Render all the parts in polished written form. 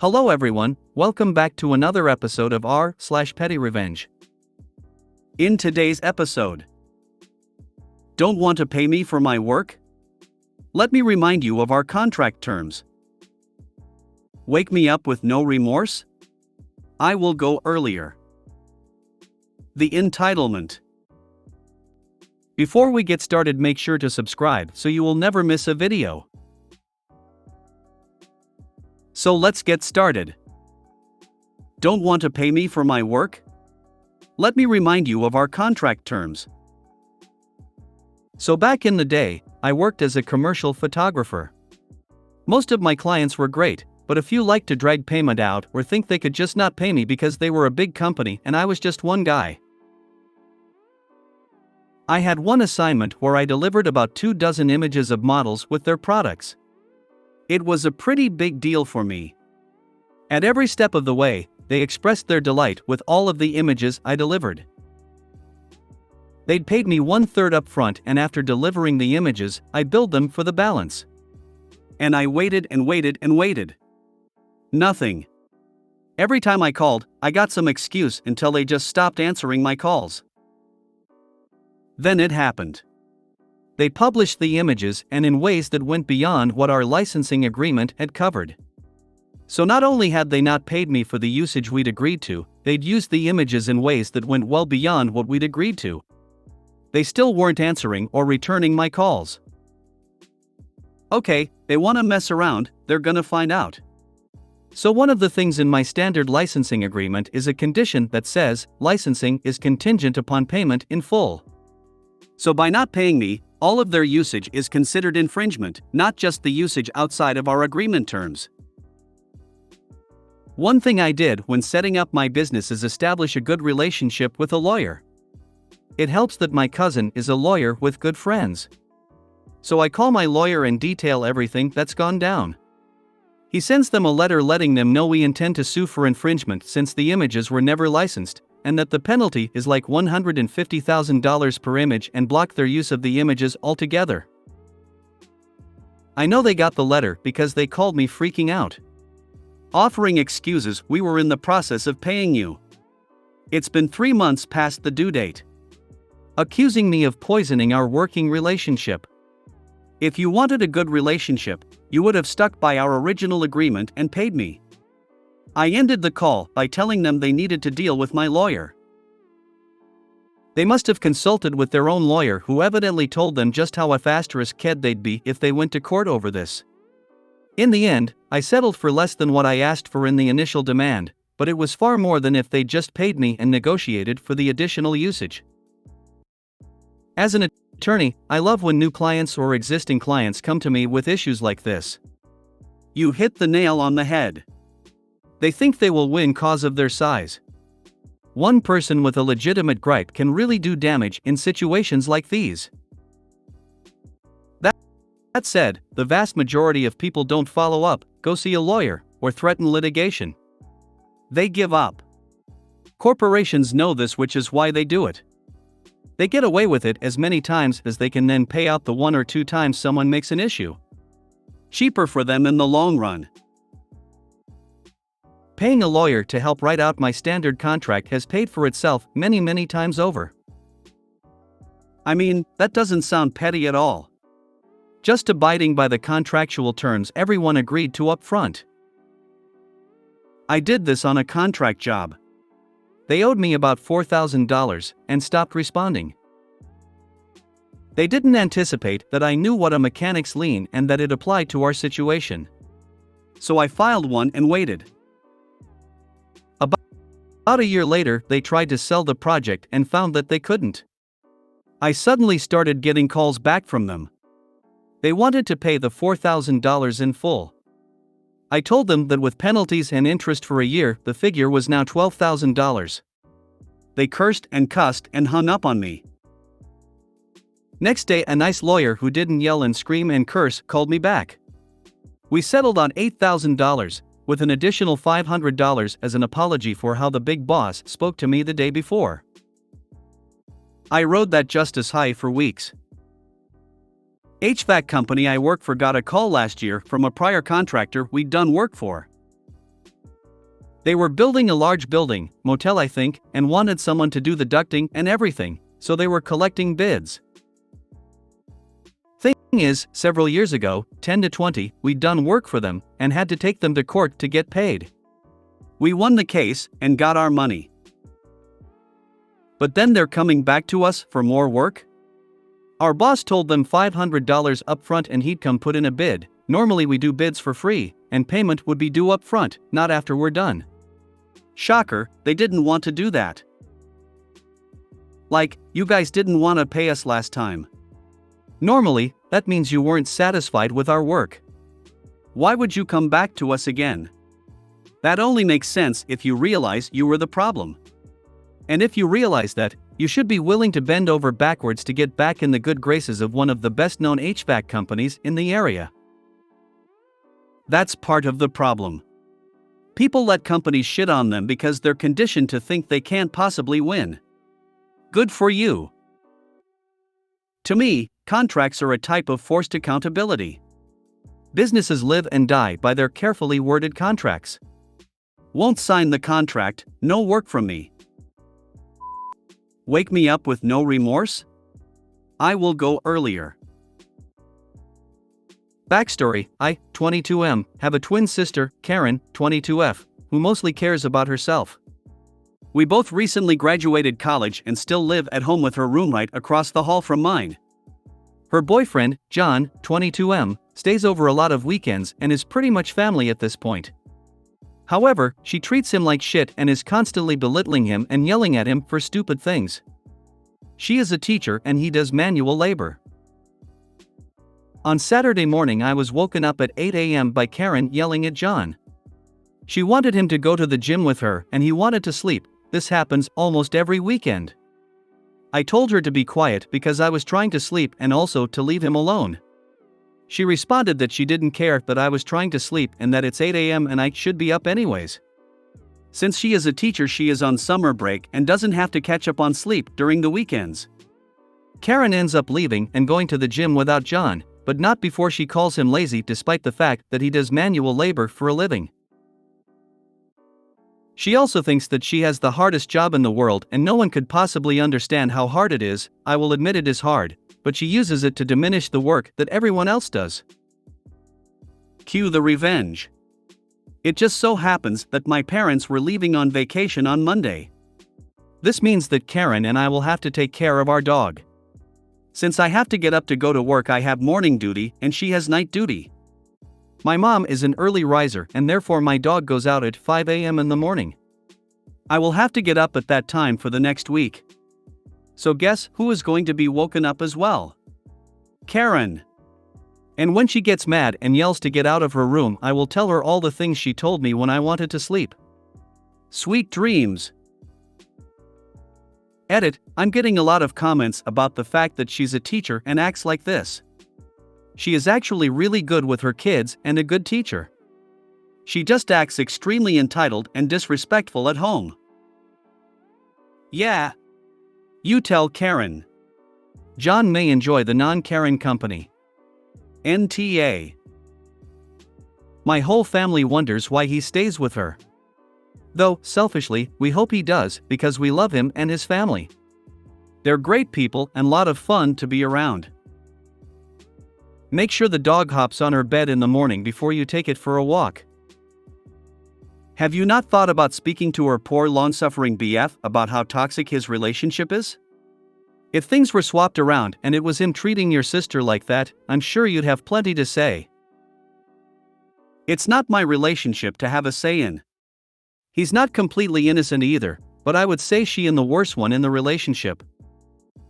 Hello everyone, welcome back to another episode of r/PettyRevenge. In today's episode, don't want to pay me for my work? Let me remind you of our contract terms. Wake me up with no remorse? I will go earlier. The entitlement. Before we get started, make sure to subscribe so you will never miss a video. So let's get started. Don't want to pay me for my work? Let me remind you of our contract terms. So back in the day, I worked as a commercial photographer. Most of my clients were great, but a few liked to drag payment out or think they could just not pay me because they were a big company and I was just one guy. I had one assignment where I delivered about 24 images of models with their products. It was a pretty big deal for me. At every step of the way, they expressed their delight with all of the images I delivered. They'd paid me 1/3 up front, and after delivering the images, I billed them for the balance. And I waited and waited and waited. Nothing. Every time I called, I got some excuse until they just stopped answering my calls. Then it happened. They published the images and in ways that went beyond what our licensing agreement had covered. So not only had they not paid me for the usage we'd agreed to, they'd used the images in ways that went well beyond what we'd agreed to. They still weren't answering or returning my calls. Okay, they want to mess around, they're gonna find out. So one of the things in my standard licensing agreement is a condition that says licensing is contingent upon payment in full. So by not paying me, all of their usage is considered infringement, not just the usage outside of our agreement terms. One thing I did when setting up my business is establish a good relationship with a lawyer. It helps that my cousin is a lawyer with good friends. So I call my lawyer and detail everything that's gone down. He sends them a letter letting them know we intend to sue for infringement since the images were never licensed, and that the penalty is like $150,000 per image and block their use of the images altogether. I know they got the letter because they called me freaking out. Offering excuses, we were in the process of paying you. It's been 3 months past the due date. Accusing me of poisoning our working relationship. If you wanted a good relationship, you would have stuck by our original agreement and paid me. I ended the call by telling them they needed to deal with my lawyer. They must have consulted with their own lawyer, who evidently told them just how kid they'd be if they went to court over this. In the end, I settled for less than what I asked for in the initial demand, but it was far more than if they'd just paid me and negotiated for the additional usage. As an attorney, I love when new clients or existing clients come to me with issues like this. You hit the nail on the head. They think they will win cause of their size. One person with a legitimate gripe can really do damage in situations like these. That said, the vast majority of people don't follow up, go see a lawyer, or threaten litigation. They give up. Corporations know this, which is why they do it. They get away with it as many times as they can, then pay out the 1 or 2 times someone makes an issue. Cheaper for them in the long run. Paying a lawyer to help write out my standard contract has paid for itself many times over. I mean, that doesn't sound petty at all. Just abiding by the contractual terms everyone agreed to up front. I did this on a contract job. They owed me about $4,000 and stopped responding. They didn't anticipate that I knew what a mechanic's lien and that it applied to our situation. So I filed one and waited. About a year later, they tried to sell the project and found that they couldn't. I suddenly started getting calls back from them. They wanted to pay the $4,000 in full. I told them that with penalties and interest for a year, the figure was now $12,000. They cursed and cussed and hung up on me. Next day, a nice lawyer who didn't yell and scream and curse called me back. We settled on $8,000. With an additional $500 as an apology for how the big boss spoke to me the day before. I rode that justice high for weeks. HVAC company I work for got a call last year from a prior contractor we'd done work for. They were building a large building, motel I think, and wanted someone to do the ducting and everything, so they were collecting bids. Thing is, several years ago, 10 to 20, we'd done work for them, and had to take them to court to get paid. We won the case, and got our money. But then they're coming back to us for more work? Our boss told them $500 upfront and he'd come put in a bid. Normally we do bids for free, and payment would be due up front, not after we're done. Shocker, they didn't want to do that. Like, you guys didn't want to pay us last time. Normally, that means you weren't satisfied with our work. Why would you come back to us again? That only makes sense if you realize you were the problem. And if you realize that, you should be willing to bend over backwards to get back in the good graces of one of the best-known HVAC companies in the area. That's part of the problem. People let companies shit on them because they're conditioned to think they can't possibly win. Good for you. To me, contracts are a type of forced accountability. Businesses live and die by their carefully worded contracts. Won't sign the contract, no work from me. Wake me up with no remorse? I will go earlier. Backstory: I, 22M, have a twin sister, Karen, 22F, who mostly cares about herself. We both recently graduated college and still live at home with her roommate across the hall from mine. Her boyfriend, John, 22M, stays over a lot of weekends and is pretty much family at this point. However, she treats him like shit and is constantly belittling him and yelling at him for stupid things. She is a teacher and he does manual labor. On Saturday morning I was woken up at 8 a.m. by Karen yelling at John. She wanted him to go to the gym with her and he wanted to sleep. This happens almost every weekend. I told her to be quiet because I was trying to sleep and also to leave him alone. She responded that she didn't care that I was trying to sleep and that it's 8 a.m. and I should be up anyways. Since she is a teacher, she is on summer break and doesn't have to catch up on sleep during the weekends. Karen ends up leaving and going to the gym without John, but not before she calls him lazy despite the fact that he does manual labor for a living. She also thinks that she has the hardest job in the world and no one could possibly understand how hard it is. I will admit it is hard, but she uses it to diminish the work that everyone else does. Cue the revenge. It just so happens that my parents were leaving on vacation on Monday. This means that Karen and I will have to take care of our dog. Since I have to get up to go to work, I have morning duty and she has night duty. My mom is an early riser and therefore my dog goes out at 5 a.m. in the morning. I will have to get up at that time for the next week. So guess who is going to be woken up as well? Karen. And when she gets mad and yells to get out of her room, I will tell her all the things she told me when I wanted to sleep. Sweet dreams. Edit: I'm getting a lot of comments about the fact that she's a teacher and acts like this. She is actually really good with her kids and a good teacher. She just acts extremely entitled and disrespectful at home. Yeah. You tell Karen. John may enjoy the non-Karen company. NTA. My whole family wonders why he stays with her. Though, selfishly, we hope he does because we love him and his family. They're great people and lot of fun to be around. Make sure the dog hops on her bed in the morning before you take it for a walk. Have you not thought about speaking to her poor long-suffering BF about how toxic his relationship is? If things were swapped around and it was him treating your sister like that, I'm sure you'd have plenty to say. It's not my relationship to have a say in. He's not completely innocent either, but I would say she is the worst one in the relationship.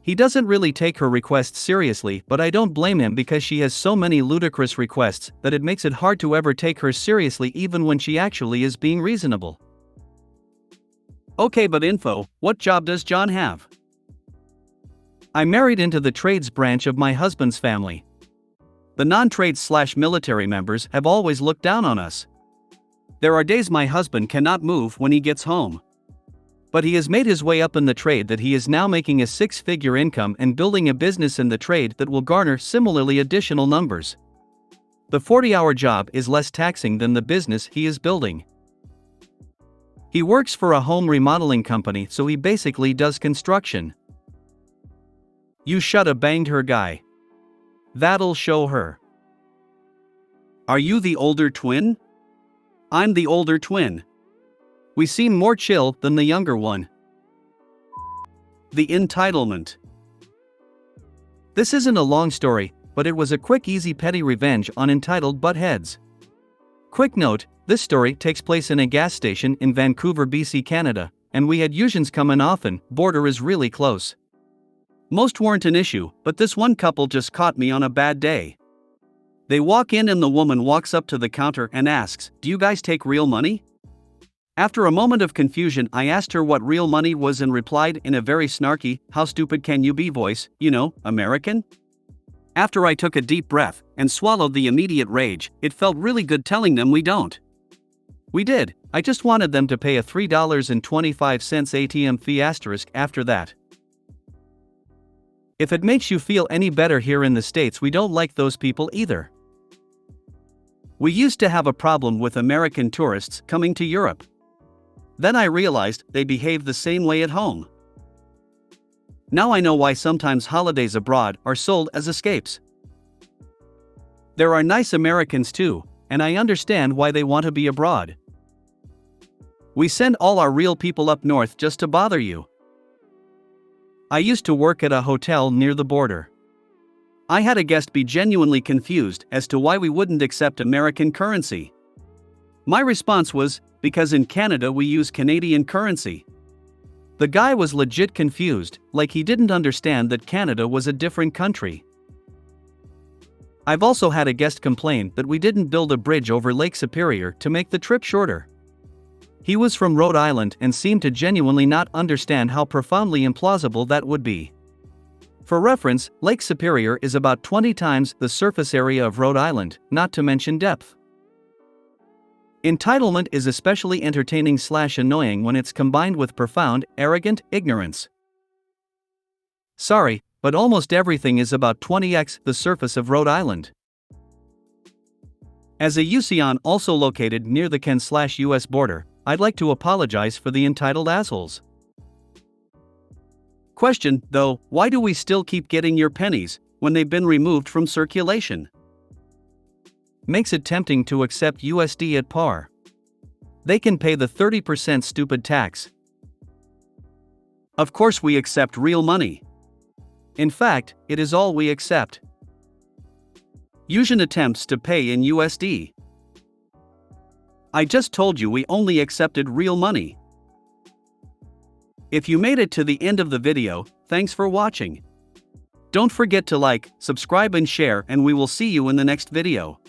He doesn't really take her requests seriously, but I don't blame him because she has so many ludicrous requests that it makes it hard to ever take her seriously even when she actually is being reasonable. Okay, but info, what job does John have? I married into the trades branch of my husband's family. The non-trades/military members have always looked down on us. There are days my husband cannot move when he gets home. But he has made his way up in the trade that he is now making a six-figure income and building a business in the trade that will garner similarly additional numbers. The 40-hour job is less taxing than the business he is building. He works for a home remodeling company, so he basically does construction. You shoulda banged her guy. That'll show her. Are you the older twin? I'm the older twin. We seem more chill than the younger one. The entitlement. This isn't a long story, but it was a quick, easy petty revenge on entitled buttheads. Quick note, this story takes place in a gas station in Vancouver, BC, Canada, and we had Usians come in often. Border is really close. Most weren't an issue, but this one couple just caught me on a bad day. They walk in and the woman walks up to the counter and asks, "Do you guys take real money?" After a moment of confusion, I asked her what real money was and replied in a very snarky, "How stupid can you be" voice, American? After I took a deep breath and swallowed the immediate rage, it felt really good telling them we don't. We did, I just wanted them to pay a $3.25 ATM fee after that. If it makes you feel any better, here in the States we don't like those people either. We used to have a problem with American tourists coming to Europe. Then I realized they behave the same way at home. Now I know why sometimes holidays abroad are sold as escapes. There are nice Americans too, and I understand why they want to be abroad. We send all our real people up north just to bother you. I used to work at a hotel near the border. I had a guest be genuinely confused as to why we wouldn't accept American currency. My response was, because in Canada we use Canadian currency. The guy was legit confused, like he didn't understand that Canada was a different country. I've also had a guest complain that we didn't build a bridge over Lake Superior to make the trip shorter. He was from Rhode Island and seemed to genuinely not understand how profoundly implausible that would be. For reference, Lake Superior is about 20 times the surface area of Rhode Island, not to mention depth. Entitlement is especially entertaining/annoying when it's combined with profound, arrogant ignorance. Sorry, but almost everything is about 20x the surface of Rhode Island. As a Usian also located near the Can/US border, I'd like to apologize for the entitled assholes. Question, though, why do we still keep getting your pennies when they've been removed from circulation? Makes it tempting to accept USD at par. They can pay the 30% stupid tax. Of course we accept real money. In fact, it is all we accept. Usian attempts to pay in USD. I just told you we only accepted real money. If you made it to the end of the video, thanks for watching. Don't forget to like, subscribe and share, and we will see you in the next video.